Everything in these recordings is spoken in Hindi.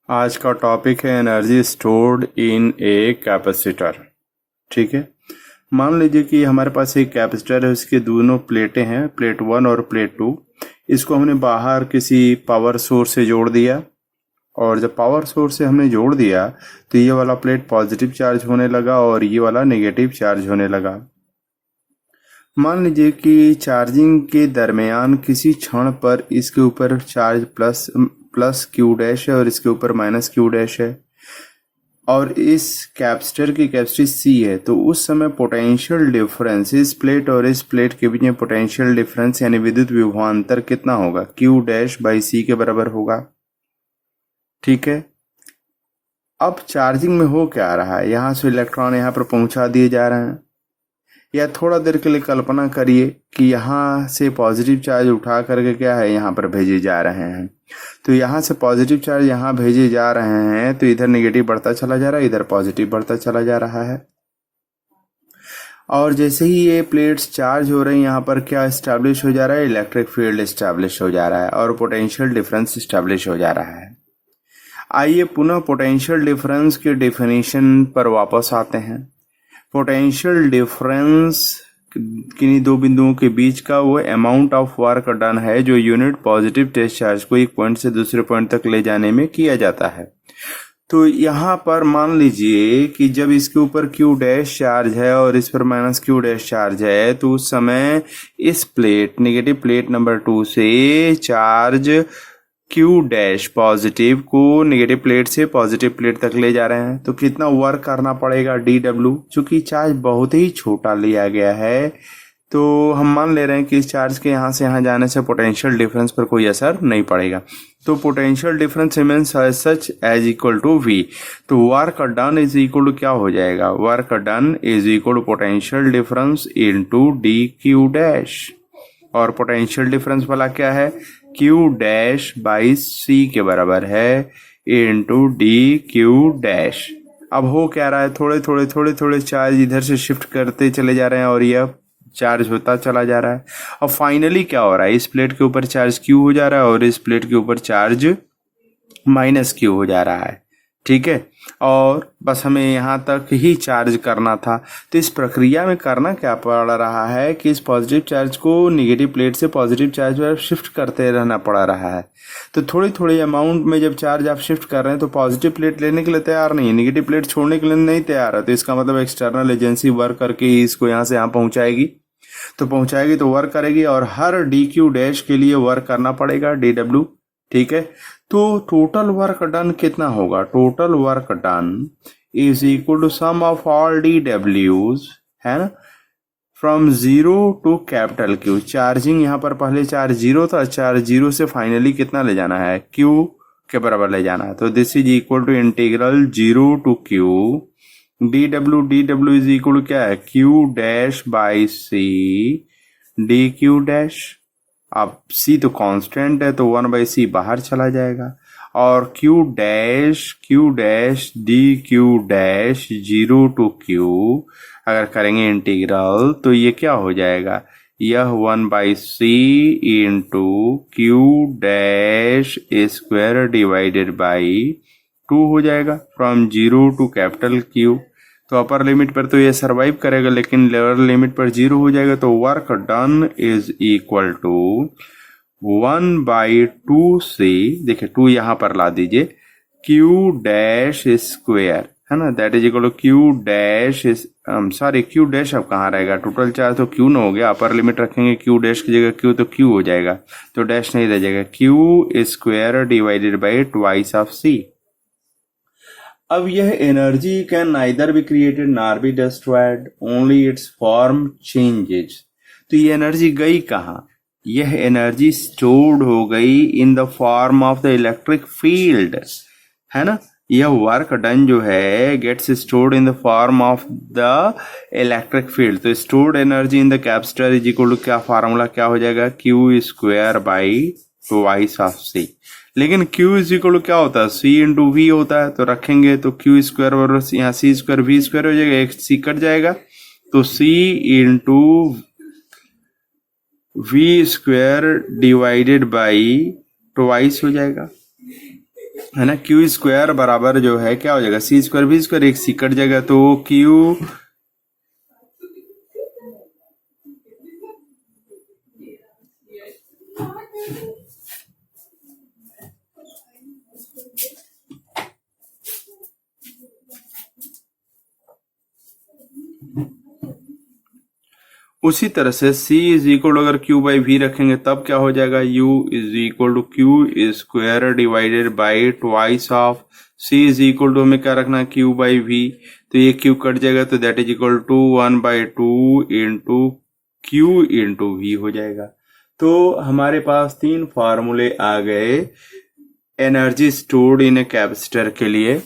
आज का टॉपिक है energy stored in a capacitor. ठीक है, मान लीजिए कि हमारे पास एक कैपेसिटर है, उसके दोनों प्लेटें हैं, प्लेट 1 और प्लेट 2। इसको हमने बाहर किसी पावर सोर्स से जोड़ दिया, और जब पावर सोर्स से हमने जोड़ दिया तो ये वाला प्लेट पॉजिटिव चार्ज होने लगा और ये वाला नेगेटिव चार्ज होने लगा। मान लीजिए कि चार्जिंग के दरमियान किसी क्षण पर इसके ऊपर चार्ज प्लस क्यू डैश है और इसके ऊपर माइनस क्यू डैश है, और इस कैपेसिटर की कैपेसिटी सी है। तो उस समय पोटेंशियल डिफरेंस इस प्लेट और इस प्लेट के बीच में पोटेंशियल डिफरेंस यानी विद्युत विभवांतर कितना होगा? क्यू डैश बाई सी के बराबर होगा। ठीक है, अब चार्जिंग में हो क्या रहा है, यहां से इलेक्ट्रॉन यहां पर पहुंचा दिए जा रहे हैं, या थोड़ा देर के लिए कल्पना करिए कि यहाँ से पॉजिटिव चार्ज उठा करके क्या है यहाँ पर भेजे जा रहे हैं। तो यहाँ से पॉजिटिव चार्ज यहाँ भेजे जा रहे हैं, तो इधर नेगेटिव बढ़ता चला जा रहा है, इधर पॉजिटिव बढ़ता चला जा रहा है। और जैसे ही ये प्लेट्स चार्ज हो रही हैं, यहाँ पर क्या इस्टेब्लिश हो जा रहा है? इलेक्ट्रिक फील्ड इस्टेब्लिश हो जा रहा है और पोटेंशियल डिफरेंस इस्टेब्लिश हो जा रहा है। आइए पुनः पोटेंशियल डिफरेंस के डेफिनेशन पर वापस आते हैं। पोटेंशियल डिफरेंस किन्हीं दो बिंदुओं के बीच का वो अमाउंट ऑफ वर्क डन है जो यूनिट पॉजिटिव टेस्ट चार्ज को एक पॉइंट से दूसरे पॉइंट तक ले जाने में किया जाता है। तो यहाँ पर मान लीजिए कि जब इसके ऊपर क्यू डैश चार्ज है और इस पर माइनस क्यू डैश चार्ज है, तो उस समय इस प्लेट नेगेटिव प्लेट नंबर 2 से चार्ज क्यू डैश पॉजिटिव को नेगेटिव प्लेट से पॉजिटिव प्लेट तक ले जा रहे हैं। तो कितना वर्क करना पड़ेगा? D W. चूंकि चार्ज बहुत ही छोटा लिया गया है, तो हम मान ले रहे हैं कि इस चार्ज के यहाँ से यहाँ जाने से पोटेंशियल डिफरेंस पर कोई असर नहीं पड़ेगा। तो potential difference remains such as equal to V. तो work done is equal to क्या हो जाएगा? Work done is equal to potential difference into d Q dash. और पोटेंशियल डिफरेंस वाला क्या है? क्यू डैश बाई सी के बराबर है इंटू डी क्यू डैश। अब हो क्या रहा है? थोड़े थोड़े चार्ज इधर से शिफ्ट करते चले जा रहे हैं और यह चार्ज होता चला जा रहा है। अब फाइनली क्या हो रहा है? इस प्लेट के ऊपर चार्ज क्यू हो जा रहा है और इस प्लेट के ऊपर चार्ज माइनस क्यू हो जा रहा है। ठीक है, और बस हमें यहाँ तक ही चार्ज करना था। तो इस प्रक्रिया में करना क्या पड़ रहा है कि इस पॉजिटिव चार्ज को नेगेटिव प्लेट से पॉजिटिव चार्ज पर शिफ्ट करते रहना पड़ रहा है। तो थोड़ी अमाउंट में जब चार्ज आप शिफ्ट कर रहे हैं तो पॉजिटिव प्लेट लेने के लिए तैयार नहीं है, नेगेटिव प्लेट छोड़ने के लिए नहीं तैयार है। तो इसका मतलब एक्सटर्नल एजेंसी वर्क करके ही इसको यहाँ से यहाँ पहुँचाएगी। तो पहुँचाएगी तो वर्क करेगी, और हर डी क्यू डैश के लिए वर्क करना पड़ेगा डी डब्ल्यू। ठीक है, तो टोटल वर्क डन कितना होगा? Total work done is equal to sum of all d डब्ल्यूज, है ना, from 0 to capital q. Charging यहाँ पर पहले चार्ज 0 था, चार्ज 0 से फाइनली कितना ले जाना है? क्यू के बराबर ले जाना है। तो this is equal to integral 0 to Q D W is equal to क्या है? Q dash by C D Q dash. अब c तो कांस्टेंट है, तो 1/c बाहर चला जाएगा, और q dash D Q dash 0 to q अगर करेंगे इंटीग्रल तो ये क्या हो जाएगा? यह 1/c into Q dash square divided by 2 हो जाएगा, फ्रॉम 0 टू कैपिटल Q। तो अपर लिमिट पर तो ये सरवाइव करेगा, लेकिन लोअर लिमिट पर 0 हो जाएगा। तो work done is equal to 1/2 से, देखिए 2 यहाँ पर ला दीजिए, क्यू डैश स्क्वायर, है ना, that is equal to Q dash Q dash अब कहाँ रहेगा? टोटल चार्ज तो क्यू न हो गया, अपर लिमिट रखेंगे क्यू डैश की जगह क्यू, तो क्यू हो जाएगा, तो डैश नहीं रह जाएगा, q square divided by twice of c. अब यह energy can neither be created nor be destroyed, only its form changes. तो ये एनर्जी गई कहाँ? यह एनर्जी स्टोर्ड हो गई in the form of the electric field, है ना। यह वर्क डन जो है gets stored in the form of the electric field. तो stored energy in the capacitor is equal to क्या फार्मूला क्या हो जाएगा? Q square by twice of c. लेकिन Q इज इक्वल टू क्या होता है? C इंटू वी होता है, तो रखेंगे तो Q स्क्वायर और यहाँ C स्क्वायर V स्क्वायर हो जाएगा, एक C कट जाएगा, तो C into V square divided by twice हो जाएगा। है ना। क्यू स्क्वायर बराबर जो है क्या हो जाएगा, सी स्क्वायर भी स्क्वायर, एक सी कट जाएगा तो क्यू उसी तरह से c इज इक्वल अगर q बाई वी रखेंगे तब क्या हो जाएगा, u is equal to Q square divided by twice of c is equal to हमें क्या रखना है, q बाई वी। तो ये q कट जाएगा तो that is equal to 1/2 into Q into V हो जाएगा। तो हमारे पास तीन फार्मूले आ गए energy stored in a capacitor के लिए।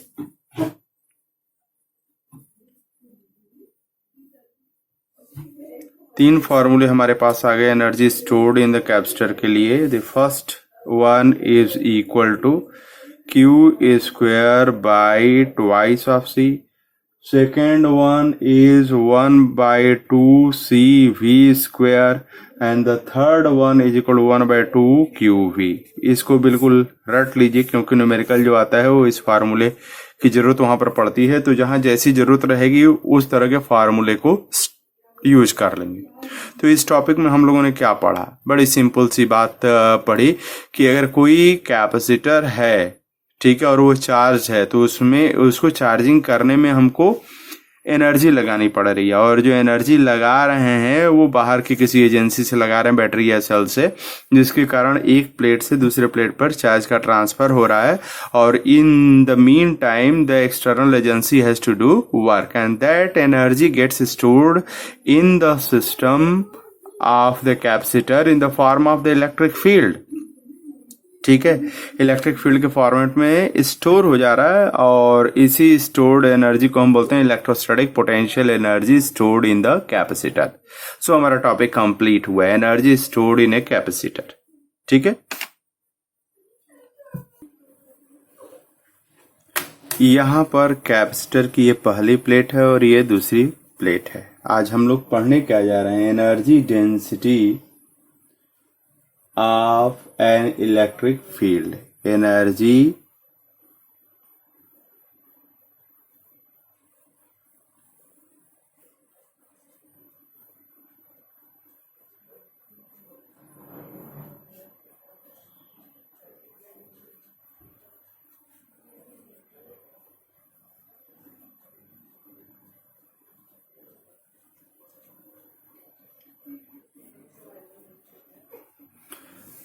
तीन फार्मूले हमारे पास आ गए energy stored in the capacitor के लिए। The first one is equal to Q square by twice of C. Second one is 1/2 C V square and the third one is equal 1/2 Q we. इसको बिल्कुल रट लीजिए क्योंकि न्यूमेरिकल जो आता है वो इस फार्मूले की जरूरत वहां पर पड़ती है, तो जहां जैसी जरूरत रहेगी उस तरह के फार्मूले को यूज कर लेंगे। तो इस टॉपिक में हम लोगों ने क्या पढ़ा, बड़ी सिंपल सी बात पढ़ी कि अगर कोई कैपेसिटर है, ठीक है, और वो चार्ज है तो उसमें उसको चार्जिंग करने में हमको एनर्जी लगानी पड़ रही है, और जो एनर्जी लगा रहे हैं वो बाहर की किसी एजेंसी से लगा रहे हैं, बैटरी या सेल से, जिसके कारण एक प्लेट से दूसरे प्लेट पर चार्ज का ट्रांसफर हो रहा है। और in the mean time the external agency has to do work and that energy gets stored in the system of the capacitor in the form of the electric field. ठीक है, इलेक्ट्रिक फील्ड के फॉर्मेट में स्टोर हो जा रहा है, और इसी स्टोर्ड एनर्जी को हम बोलते हैं electrostatic potential energy stored in the capacitor. So हमारा टॉपिक कंप्लीट हुआ है, energy stored in a capacitor. ठीक है, यहां पर कैपेसिटर की ये पहली प्लेट है और ये दूसरी प्लेट है। आज हम लोग पढ़ने क्या जा रहे हैं, energy density of an electric field। Energy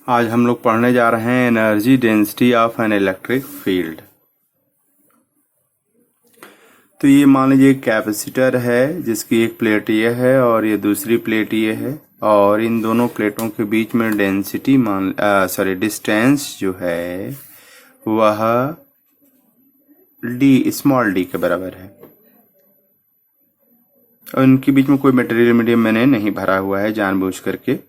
आज हम लोग पढ़ने जा रहे हैं energy density of an electric field. तो ये मान लीजिए कैपेसिटर है जिसकी एक प्लेट ये है और ये दूसरी प्लेट ये है, और इन दोनों प्लेटों के बीच में डेंसिटी डिस्टेंस जो है वह डी, स्मॉल डी के बराबर है, और इनके बीच में कोई मटेरियल मीडियम मैंने नहीं भरा हुआ है जानबूझ करके।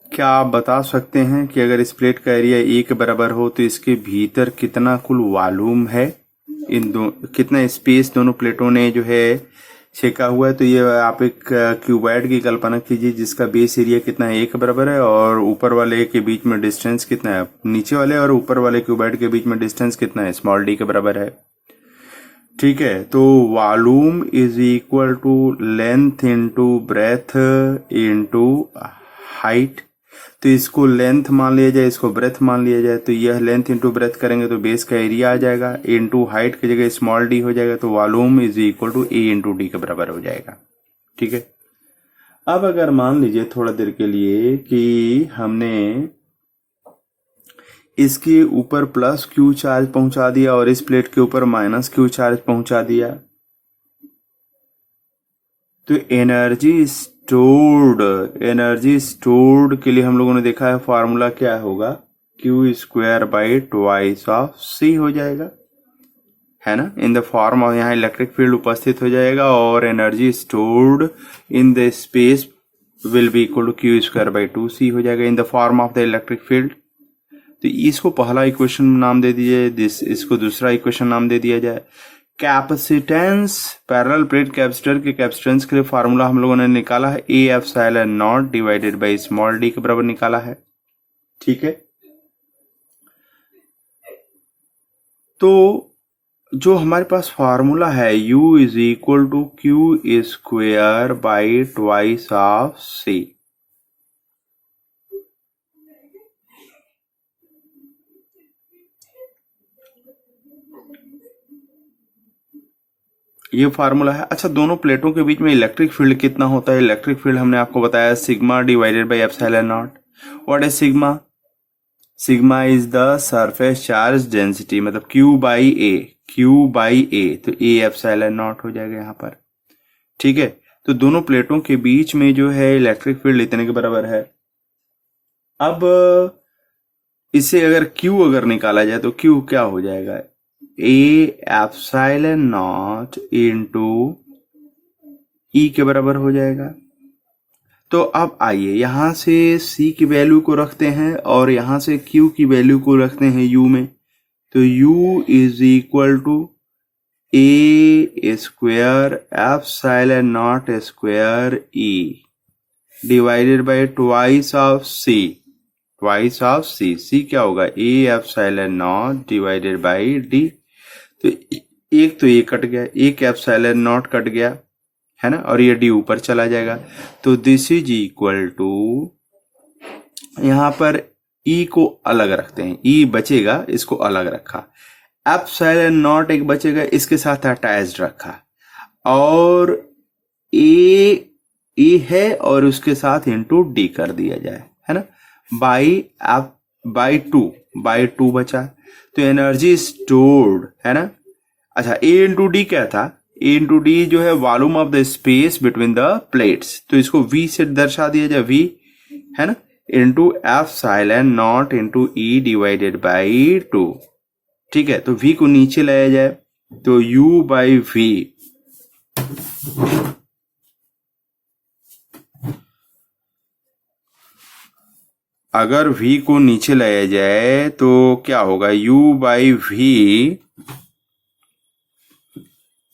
क्या आप बता सकते हैं कि अगर इस प्लेट का एरिया ए के बराबर हो तो इसके भीतर कितना कुल वॉल्यूम है, कितना स्पेस दोनों प्लेटों ने जो है छेका हुआ है। तो ये आप एक क्यूबॉइड की कल्पना कीजिए जिसका बेस एरिया कितना है, ए के बराबर है, और ऊपर वाले के बीच में डिस्टेंस कितना है, नीचे वाले और ऊपर वाले क्यूबॉइड के बीच में डिस्टेंस कितना है, स्मॉल डी के बराबर है। ठीक है, तो volume is equal to length into breadth into height. तो इसको लेंथ मान लिया जाए, इसको ब्रेथ मान लिया जाए, तो यह लेंथ इंटू ब्रेथ करेंगे तो बेस का एरिया आ जाएगा, इंटू हाइट की जगह स्मॉल डी हो जाएगा, तो volume is equal to A into D के बराबर हो जाएगा। ठीक है, अब अगर मान लीजिए थोड़ा देर के लिए कि हमने इसके ऊपर प्लस क्यू चार्ज पहुंचा दिया और इस प्लेट के ऊपर माइनस क्यू चार्ज पहुंचा दिया, तो एनर्जी स्टोर्ड के लिए हम लोगों ने देखा है फॉर्मूला क्या होगा, q square by twice of c हो जाएगा, है ना, इन द फॉर्म ऑफ, यहाँ इलेक्ट्रिक फील्ड उपस्थित हो जाएगा और energy stored in the space will be equal to Q square by 2c हो जाएगा in the form of the electric field. तो इसको पहला इक्वेशन नाम दे दीजिए, इसको दूसरा इक्वेशन नाम दे दिया जाए। कैपेसिटेंस, पैरेलल प्लेट कैपेसिटर के कैपेसिटेंस के लिए फार्मूला हम लोगों ने निकाला है A epsilon naught divided by small D के बराबर निकाला है। ठीक है, तो जो हमारे पास फार्मूला है U is equal to Q square by twice of C। ये फार्मूला है। अच्छा, दोनों प्लेटों के बीच में इलेक्ट्रिक फील्ड कितना होता है? इलेक्ट्रिक फील्ड हमने आपको बताया sigma divided by epsilon nought. What is sigma? Sigma is the surface charge density, मतलब Q by a, Q by a, तो ए एप्सिलॉन नॉट हो जाएगा यहाँ पर। ठीक है, तो दोनों प्लेटों के बीच में जो है इलेक्ट्रिक फील्ड इतने के बराबर है। अब इसे अगर Q अगर निकाला जाए तो Q क्या हो जाएगा? ए एप्सिलॉन नॉट इंटू ई के बराबर हो जाएगा। तो अब आइए यहां से C की वैल्यू को रखते हैं और यहां से Q की वैल्यू को रखते हैं U में। तो U is equal to A square epsilon naught square E divided by twice of C। Twice of C, C क्या होगा? A epsilon naught divided by D. तो एक तो ये कट गया, एक एप्सिलॉन नॉट कट गया है ना, और ये डी ऊपर चला जाएगा। तो दिस इज इक्वल टू, यहां पर ई को अलग रखते हैं, ई बचेगा, इसको अलग रखा। एप्सिलॉन नॉट एक बचेगा, इसके साथ अटैच्ड रखा, और ए है और उसके साथ इंटू डी कर दिया जाए, है ना, बाई टू बचा। तो एनर्जी स्टोर्ड है ना। अच्छा, ए इंटू डी क्या था? ए इंटू डी जो है volume of the space between the plates, तो इसको V से दर्शा दिया जाए, V है ना, into epsilon not into E divided by 2। ठीक है, तो V को नीचे लाया जाए तो U बाई V अगर V को नीचे लाया जाए तो क्या होगा? U by V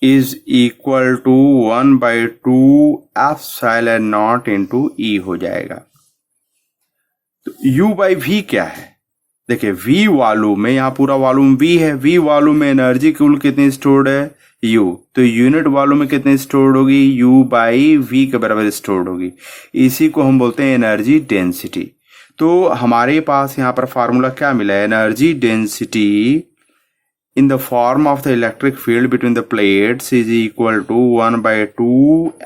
is equal to 1/2 epsilon not into e हो जाएगा। तो U बाई V क्या है? देखिए, V वॉल्यूम में, यहाँ पूरा वॉल्यूम V है, V वॉल्यूम में एनर्जी कुल कितनी स्टोर्ड है? U। तो यूनिट वॉल्यूम में कितनी स्टोर्ड होगी? U बाई V के बराबर स्टोर्ड होगी। इसी को हम बोलते हैं एनर्जी डेंसिटी। तो हमारे पास यहाँ पर फॉर्मूला क्या मिला है? Energy density in the form of the electric field between the plates is equal to 1/2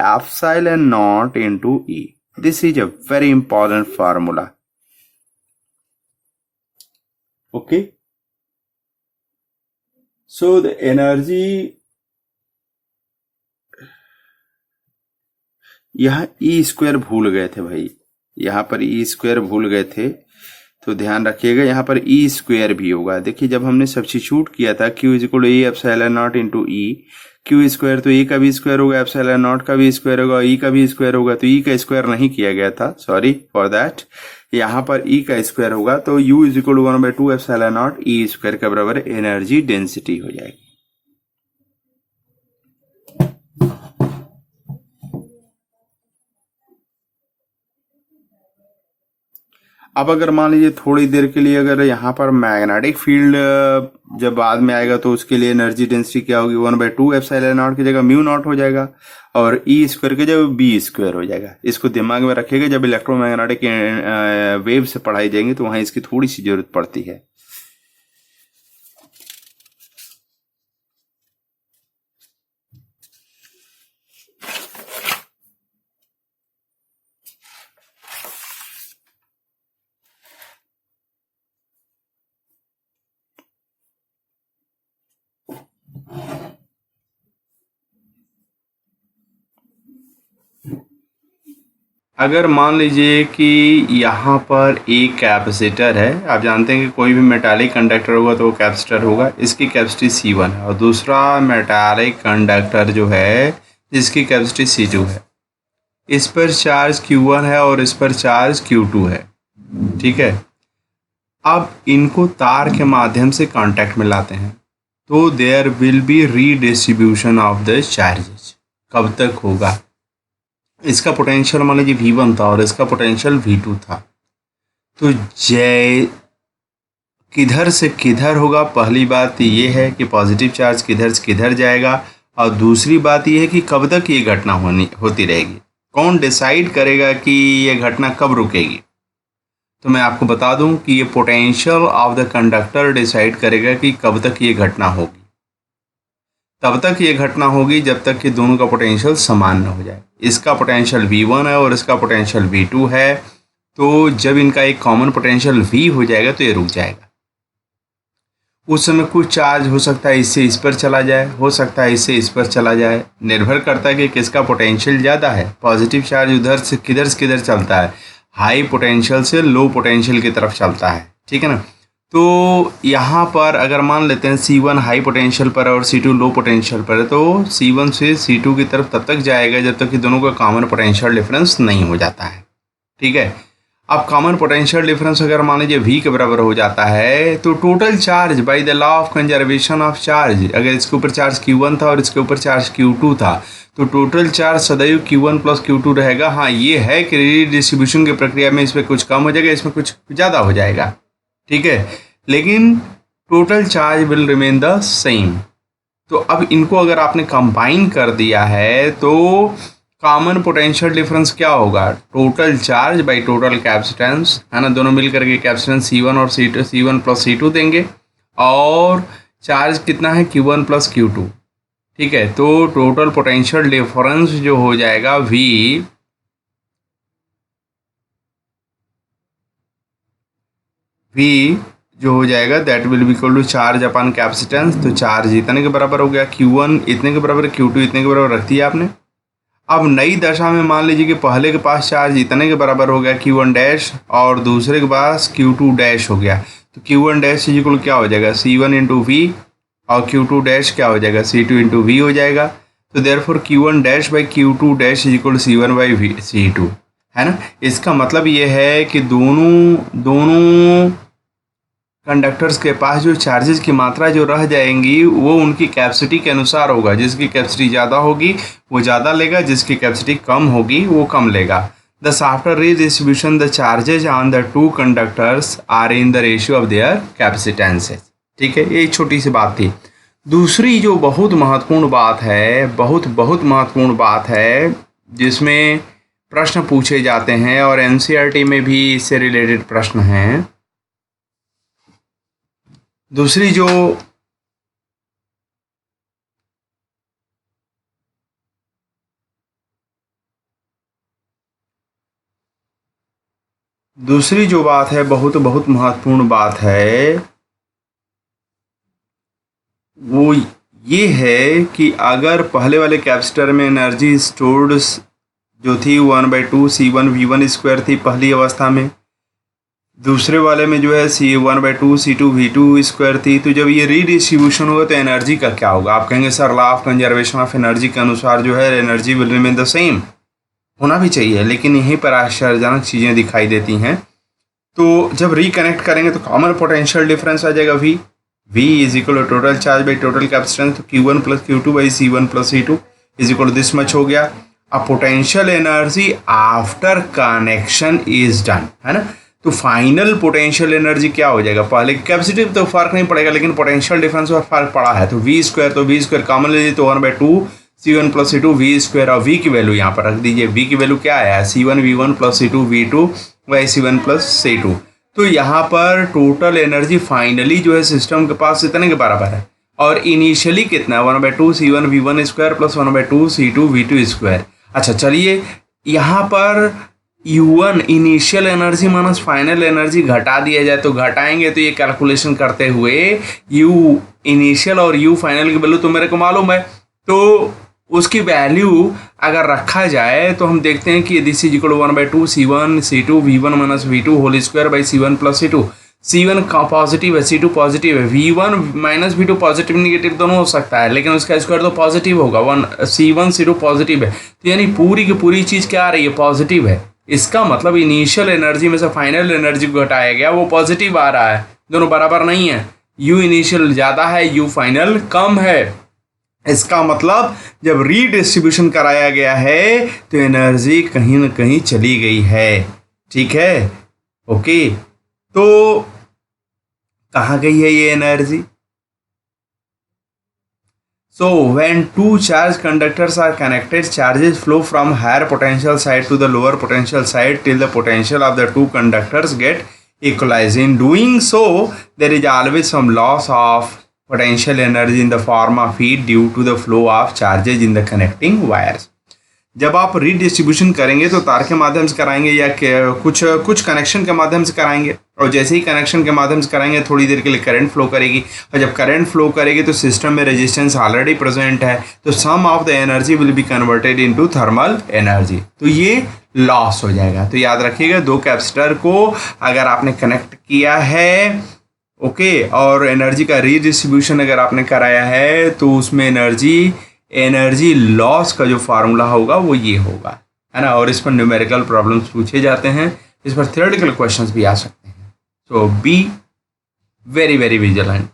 epsilon naught into E. This is a very important formula. Okay. So the energy, यहाँ E स्क्वायर भूल गए थे भाई, यहाँ पर E स्क्वायर भूल गए थे, तो ध्यान रखिएगा यहाँ पर E स्क्वायर भी होगा। देखिए, जब हमने सब्स्टिट्यूट किया था Q is equal to A epsilon not into E, Q square तो ए का भी स्क्वायर होगा, एप्सिलॉन नॉट का भी स्क्वायर होगा, ई का भी स्क्वायर होगा, तो ई का स्क्वायर नहीं किया गया था, सॉरी फॉर दैट। यहाँ पर ई का स्क्वायर होगा, तो U is equal to 1/2 epsilon naught E square के बराबर एनर्जी डेंसिटी हो जाएगी। अब अगर मान लीजिए थोड़ी देर के लिए अगर यहाँ पर मैग्नेटिक फील्ड जब बाद में आएगा तो उसके लिए एनर्जी डेंसिटी क्या होगी? 1/2 एप्सिलॉन नॉट की जगह म्यू नॉट हो जाएगा, और ई स्क्वायर की जगह बी स्क्वायर हो जाएगा। इसको दिमाग में रखिएगा, जब इलेक्ट्रोमैग्नेटिक वेव से पढ़ाई जाएंगी तो वहां इसकी थोड़ी सी जरूरत पड़ती है। अगर मान लीजिए कि यहाँ पर एक कैपेसिटर है, आप जानते हैं कि कोई भी मेटालिक कंडक्टर होगा तो वो कैपेसिटर होगा, इसकी कैपेसिटी C1 है, और दूसरा मेटालिक कंडक्टर जो है जिसकी कैपेसिटी C2 है। इस पर चार्ज Q1 है और इस पर चार्ज Q2 है। ठीक है, अब इनको तार के माध्यम से कांटेक्ट में लाते हैं तो there will be redistribution of the charges. कब तक होगा? इसका पोटेंशियल मान लीजिए V1 था और इसका पोटेंशियल V2 था, तो किधर से किधर होगा। पहली बात ये है कि पॉजिटिव चार्ज किधर से किधर जाएगा, और दूसरी बात ये है कि कब तक ये घटना होती रहेगी। कौन डिसाइड करेगा कि ये घटना कब रुकेगी। तो मैं आपको बता दूं कि ये potential of the conductor decide करेगा कि कब तक ये घटना होगी। तब तक ये घटना होगी जब तक कि दोनों का पोटेंशियल समान न हो जाए। इसका पोटेंशियल V1 है और इसका पोटेंशियल V2 है, तो जब इनका एक कॉमन पोटेंशियल V हो जाएगा तो ये रुक जाएगा। उस समय कुछ चार्ज हो सकता है इससे इस पर चला जाए, हो सकता है इससे इस पर चला जाए, निर्भर करता है कि किसका पोटेंशियल ज़्यादा है। पॉजिटिव चार्ज उधर से किधर चलता है, हाई पोटेंशियल से लो पोटेंशियल की तरफ चलता है, ठीक है ना। तो यहाँ पर अगर मान लेते हैं C1 हाई पोटेंशियल पर और C2 लो पोटेंशियल पर है, तो C1 से C2 की तरफ तब तक जाएगा जब तक कि दोनों का कॉमन पोटेंशियल डिफरेंस नहीं हो जाता है, ठीक है। अब कॉमन पोटेंशियल डिफरेंस अगर मान लीजिए V के बराबर हो जाता है, तो total charge by the law of conservation of charge, अगर इसके ऊपर चार्ज Q1 था और इसके ऊपर चार्ज Q2 था, तो टोटल चार्ज सदैव Q1 प्लस Q2 रहेगा। हाँ, ये है कि रीडिस्ट्रीब्यूशन की प्रक्रिया में इसमें कुछ कम हो जाएगा, इसमें कुछ ज़्यादा हो जाएगा, ठीक है, लेकिन total charge will remain the same. तो अब इनको अगर आपने कंबाइन कर दिया है तो कॉमन पोटेंशियल डिफरेंस क्या होगा, total charge by total capacitance, है ना। दोनों मिल करके कैपेसिटेंस C1 और C1 प्लस C2 देंगे, और चार्ज कितना है Q1 प्लस Q2, ठीक है। तो टोटल पोटेंशियल डिफरेंस जो हो जाएगा V जो हो जाएगा that will be equal to charge upon capacitance. तो चार्ज इतने के बराबर हो गया, Q1 इतने के बराबर, Q2 इतने के बराबर रख दिया आपने। अब नई दशा में मान लीजिए कि पहले के पास चार्ज इतने के बराबर हो गया Q1 डैश, और दूसरे के पास Q2 डैश हो गया, तो Q1 डैश इक्वल क्या हो जाएगा C1 इंटू V, और Q2 डैश क्या हो जाएगा C2 इंटू V हो जाएगा। तो therefore Q1 dash by Q2 dash equal C1 by C2, है ना। इसका मतलब ये है कि दोनों कंडक्टर्स के पास जो चार्जेस की मात्रा जो रह जाएंगी वो उनकी कैपेसिटी के अनुसार होगा। जिसकी कैपेसिटी ज़्यादा होगी वो ज़्यादा लेगा, जिसकी कैपेसिटी कम होगी वो कम लेगा। Thus after redistribution the charges on the two conductors are in the ratio of their capacitances, ठीक है। ये छोटी सी बात थी। दूसरी जो बहुत महत्वपूर्ण बात है, बहुत महत्वपूर्ण बात है, जिसमें प्रश्न पूछे जाते हैं और NCERT में भी इससे रिलेटेड प्रश्न हैं। दूसरी जो बात है, बहुत महत्वपूर्ण बात है, वो ये है कि अगर पहले वाले कैपेसिटर में एनर्जी स्टोर्ड जो थी 1/2 C1 V1 स्क्वायर थी पहली अवस्था में, दूसरे वाले में जो है C1/2 C2 V2 स्क्वायर थी। तो जब ये रीडिस्ट्रीब्यूशन होगा तो एनर्जी का क्या होगा। आप कहेंगे sir law of conservation of energy के अनुसार जो है energy will remain the same, होना भी चाहिए, लेकिन यहीं पर आश्चर्यजनक चीज़ें दिखाई देती हैं। तो जब रिकनेक्ट करेंगे तो कॉमन पोटेंशियल डिफरेंस आ जाएगा V is equal to total charge by total capacitance. तो Q1 plus Q2 by C1 plus C2 is equal to this much हो गया। अब potential energy after connection is done, है ना। तो फाइनल पोटेंशियल एनर्जी क्या हो जाएगा, पहले कैपेसिटी तो फर्क नहीं पड़ेगा, लेकिन पोटेंशियल डिफरेंस पर फर्क पड़ा है। तो V स्क्वायर कॉमन ले लीजिए, तो 1/2 C1 plus C2 V square, और V की वैल्यू यहाँ पर रख दीजिए। V की वैल्यू क्या आया है C1 V1 plus C2 V2 by C1 plus C2। तो यहाँ पर टोटल एनर्जी फाइनली जो है सिस्टम के पास इतने के बराबर है, और इनिशियली कितना है 1/2 C1 V1 square plus 1/2 C2 V2 square. अच्छा चलिए, यहाँ पर U1 initial energy minus final energy घटा दिया जाए तो घटाएंगे, तो ये कैलकुलेशन करते हुए U इनिशियल और U फाइनल की वैल्यू तो मेरे को मालूम है, तो उसकी वैल्यू अगर रखा जाए तो हम देखते हैं कि this is equal to 1/2 C1 C2 V1 minus V2 whole square by C1 plus C2। C1 positive है, C2 पॉजिटिव है, V1 minus V2 positive negative दोनों हो सकता है, लेकिन उसका स्क्वायर तो पॉजिटिव होगा। C1 C2 पॉजिटिव है, तो यानी पूरी की पूरी चीज़ क्या आ रही है, पॉजिटिव है। इसका मतलब इनिशियल एनर्जी में से फाइनल एनर्जी को घटाया गया, वो पॉजिटिव आ रहा है, दोनों बराबर नहीं है। U इनिशियल ज़्यादा है, U फाइनल कम है। इसका मतलब जब रीडिस्ट्रीब्यूशन कराया गया है तो एनर्जी कहीं ना कहीं चली गई है, ठीक है, ओके। तो कहाँ गई है ये energy? So when two charged conductors are connected, charges flow from higher potential side to the lower potential side till the potential of the two conductors get equalized. In doing so, there is always some loss of potential energy in the form of heat due to the flow of charges in the connecting wires. जब आप रीडिस्ट्रीब्यूशन करेंगे तो तार के माध्यम से कराएंगे या कुछ कनेक्शन के माध्यम से कराएंगे, और जैसे ही कनेक्शन के माध्यम से कराएंगे थोड़ी देर के लिए करंट फ्लो करेगी, और जब करंट फ्लो करेगी तो सिस्टम में रेजिस्टेंस ऑलरेडी प्रेजेंट है, तो some of the energy will be converted into thermal energy, तो ये लॉस हो जाएगा। तो याद रखिएगा, दो कैपेसिटर को अगर आपने कनेक्ट किया है, ओके, और एनर्जी का रीडिस्ट्रीब्यूशन अगर आपने कराया है, तो उसमें एनर्जी लॉस का जो फार्मूला होगा वो ये होगा, है ना। और इस पर न्यूमेरिकल प्रॉब्लम्स पूछे जाते हैं, इस पर थ्योरेटिकल क्वेश्चंस भी आ सकते हैं। सो बी वेरी वेरी विजिलेंट।